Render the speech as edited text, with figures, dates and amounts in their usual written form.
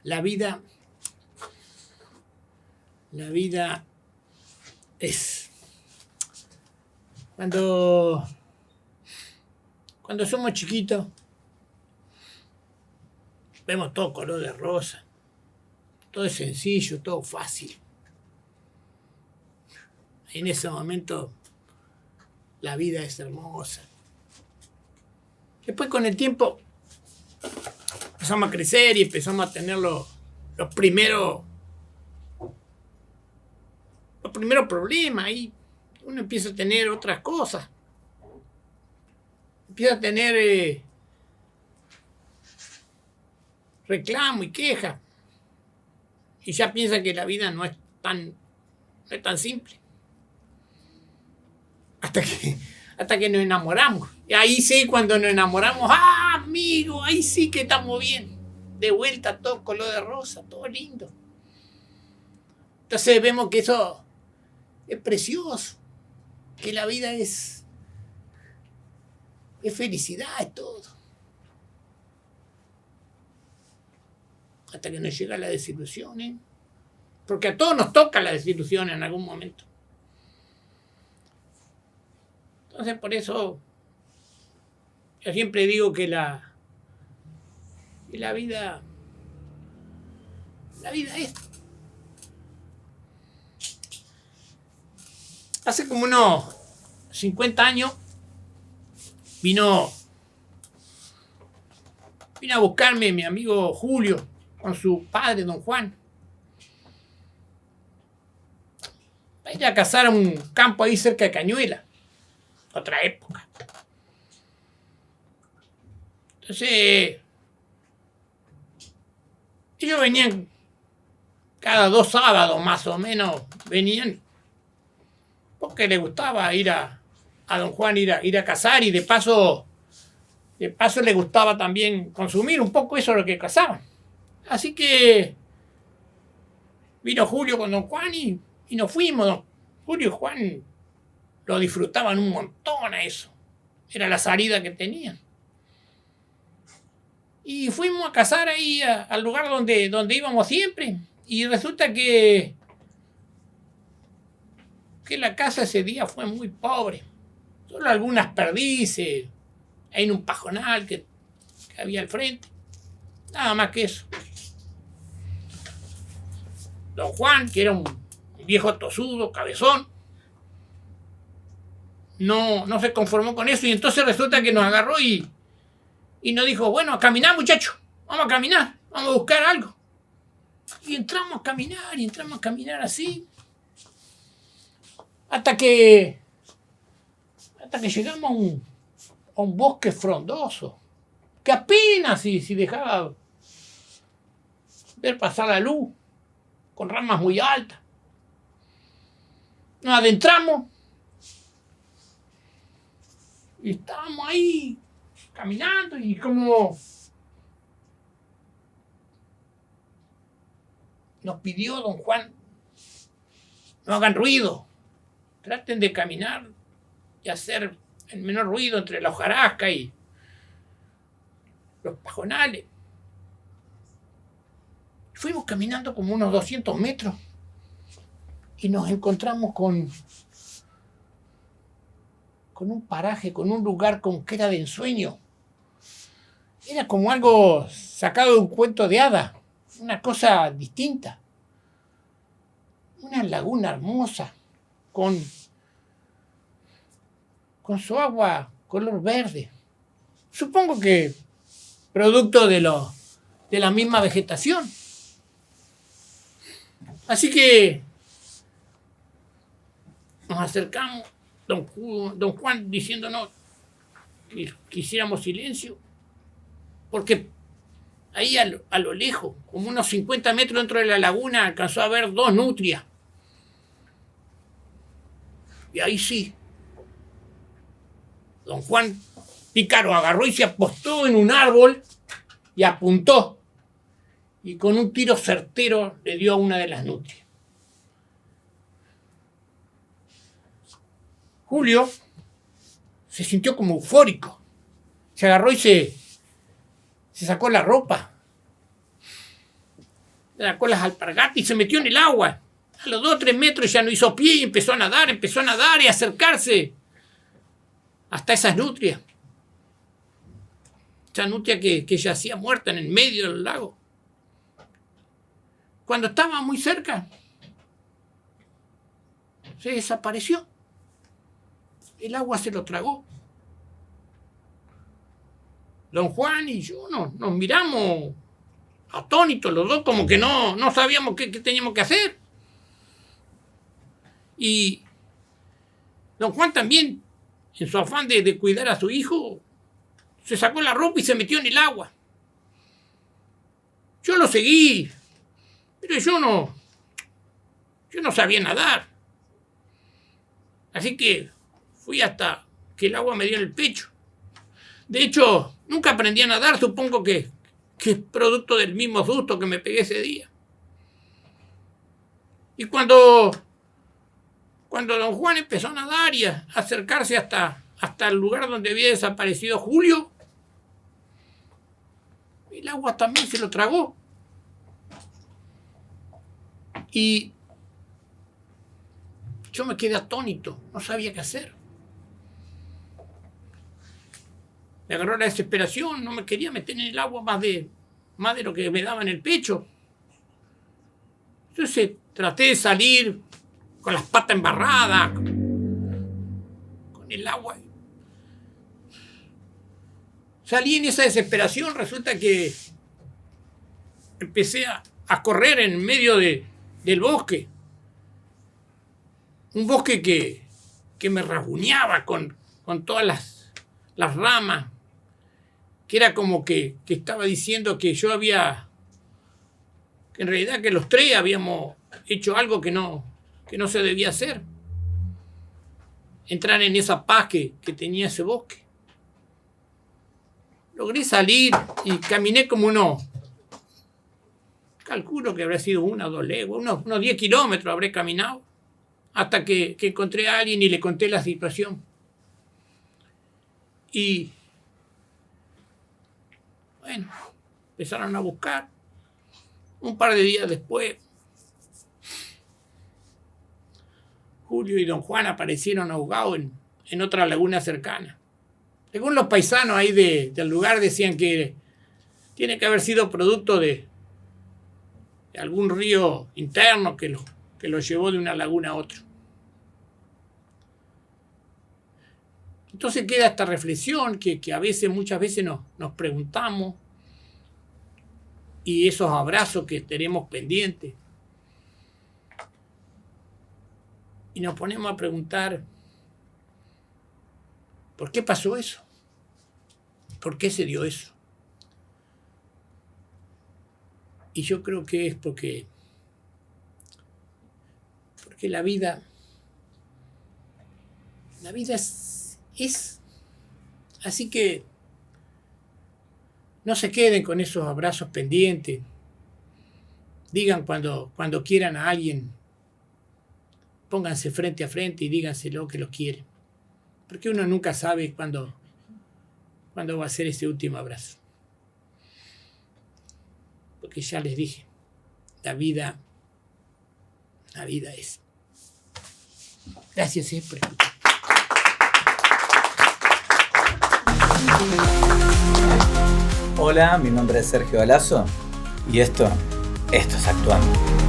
La vida, la vida es cuando, cuando somos chiquitos, vemos todo color de rosa, todo es sencillo, todo fácil. En ese momento la vida es hermosa. Después con el tiempo empezamos a crecer y empezamos a tener los primeros problemas y uno empieza a tener otras cosas. Empieza a tener reclamo y queja. Y ya piensa que la vida no es tan simple. Hasta que nos enamoramos. Y ahí sí, cuando nos enamoramos, amigo, ahí sí que estamos bien. De vuelta, todo color de rosa, todo lindo. Entonces vemos que eso es precioso, que la vida es felicidad, es todo. Hasta que nos llega la desilusión, ¿eh? Porque a todos nos toca la desilusión en algún momento. Entonces, por eso yo siempre digo que la vida es. Hace como unos 50 años vino a buscarme mi amigo Julio con su padre, don Juan, para ir a cazar a un campo ahí cerca de Cañuela. Otra época. Entonces, ellos venían cada 2 sábados más o menos, venían porque les gustaba ir a don Juan ir a cazar y de paso le gustaba también consumir un poco eso de lo que cazaban. Así que vino Julio con don Juan y nos fuimos. Julio y Juan lo disfrutaban un montón a eso. Era la salida que tenían. Y fuimos a cazar ahí al lugar donde íbamos siempre. Y resulta que la caza ese día fue muy pobre. Solo algunas perdices, ahí en un pajonal que había al frente. Nada más que eso. Don Juan, que era un viejo tosudo, cabezón, no se conformó con eso y entonces resulta que nos agarró y nos dijo, bueno, a caminar, muchachos, vamos a caminar, vamos a buscar algo. Y entramos a caminar así, hasta que llegamos a un bosque frondoso, que apenas si dejaba ver pasar la luz, con ramas muy altas. Nos adentramos y estábamos ahí caminando y como nos pidió don Juan, no hagan ruido, traten de caminar y hacer el menor ruido entre la hojarasca y los pajonales. Fuimos caminando como unos 200 metros y nos encontramos con un paraje, con un lugar con que era de ensueño. Era como algo sacado de un cuento de hadas, una cosa distinta. Una laguna hermosa, con su agua color verde. Supongo que producto de la misma vegetación. Así que nos acercamos, don Juan diciéndonos que hiciéramos silencio, porque ahí a lo lejos, como unos 50 metros dentro de la laguna, alcanzó a ver 2 nutrias. Y ahí sí, don Juan Pícaro agarró y se apostó en un árbol y apuntó. Y con un tiro certero le dio a una de las nutrias. Julio se sintió como eufórico. Se agarró y se sacó la ropa. sacó las alpargatas y se metió en el agua. A los 2 o 3 metros ya no hizo pie y empezó a nadar y a acercarse hasta esas nutrias. Esa nutria que yacía muerta en el medio del lago. Cuando estaba muy cerca, se desapareció. El agua se lo tragó. Don Juan y yo nos miramos atónitos los dos, como que no sabíamos qué teníamos que hacer. Y don Juan también, en su afán de cuidar a su hijo, se sacó la ropa y se metió en el agua. Yo lo seguí, pero yo no sabía nadar. Así que fui hasta que el agua me dio en el pecho. De hecho, nunca aprendí a nadar, supongo que es producto del mismo susto que me pegué ese día. Y cuando don Juan empezó a nadar y a acercarse hasta el lugar donde había desaparecido Julio, el agua también se lo tragó. Y yo me quedé atónito, no sabía qué hacer. Me agarró la desesperación, no me quería meter en el agua más de lo que me daba en el pecho. Entonces traté de salir con las patas embarradas, con el agua. Salí en esa desesperación, resulta que empecé a correr en medio del bosque. Un bosque que me rasguñaba con todas las ramas, que era como que estaba diciendo que que en realidad que los 3 habíamos hecho algo que no se debía hacer. Entrar en esa paz que tenía ese bosque. Logré salir y caminé como calculo que habrá sido 1 o 2 leguas, unos 10 kilómetros habré caminado, hasta que encontré a alguien y le conté la situación. Y bueno, empezaron a buscar. Un par de días después, Julio y don Juan aparecieron ahogados en otra laguna cercana. Según los paisanos ahí del lugar decían que tiene que haber sido producto de algún río interno que lo llevó de una laguna a otra. Entonces queda esta reflexión que muchas veces nos preguntamos, y esos abrazos que tenemos pendientes. Y nos ponemos a preguntar, ¿por qué pasó eso? ¿Por qué se dio eso? Y yo creo que es porque la vida es. Así que no se queden con esos abrazos pendientes. Digan cuando quieran a alguien, pónganse frente a frente y díganselo que los quieren. Porque uno nunca sabe cuándo va a ser ese último abrazo. Porque ya les dije, la vida es. Gracias siempre. Hola, mi nombre es Sergio Galazo y esto es Actuando.